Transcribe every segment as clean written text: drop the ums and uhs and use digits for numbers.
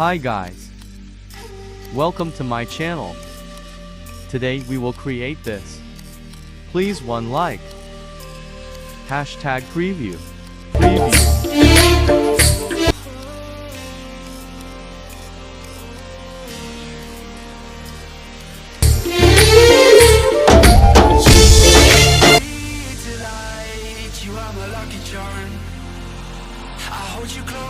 Hi guys. Welcome to my channel. Today we will create this. Please one like. Hashtag preview. You are my lucky charm. I hold you close.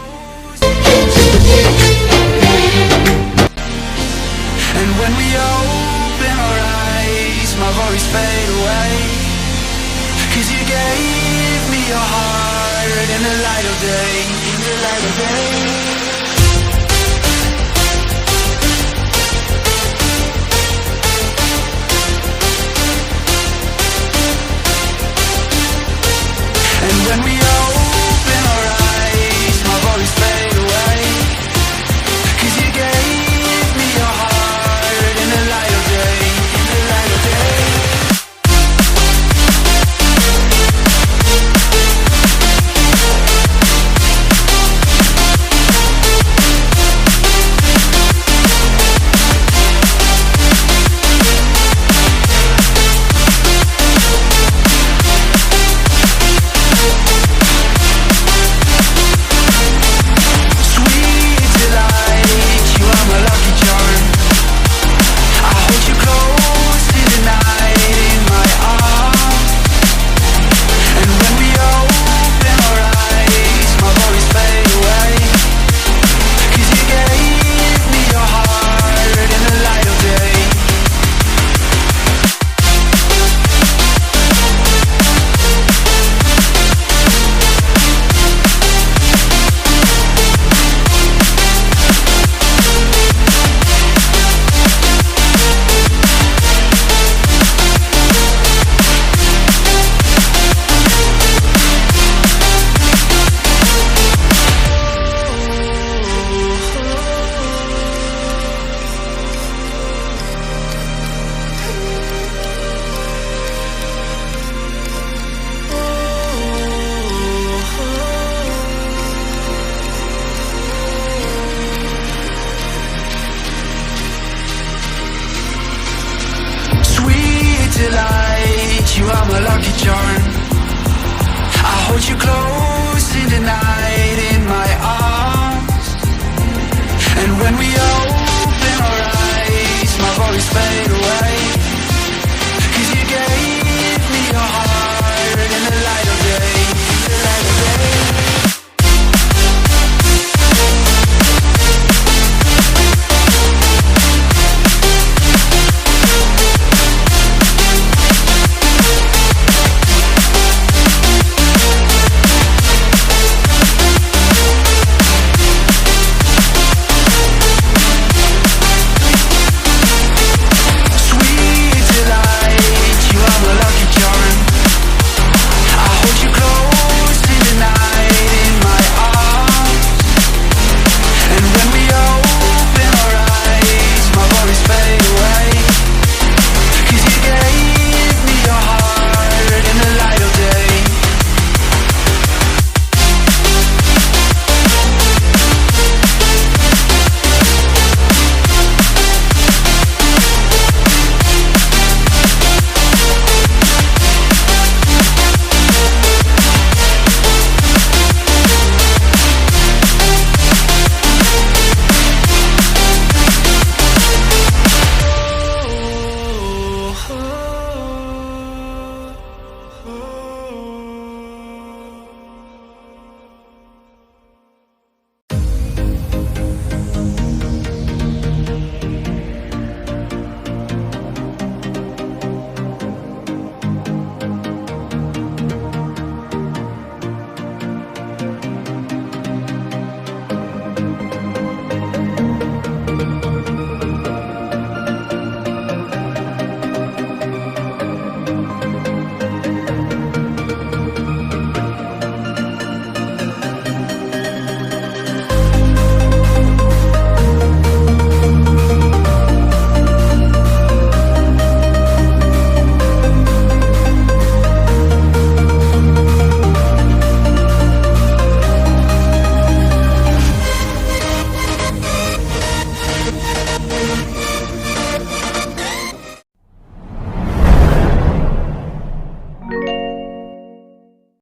And when we open our eyes, my worries fade away. 'Cause you gave me your heart in the light of day. In the light of day. When we open our eyes, my worries fade away. 'Cause you gave me your heart in the light of day. In the light of day. Delight, you are my lucky charm. I hold you close in the night in my arms. And when we open our eyes, my worries fade away.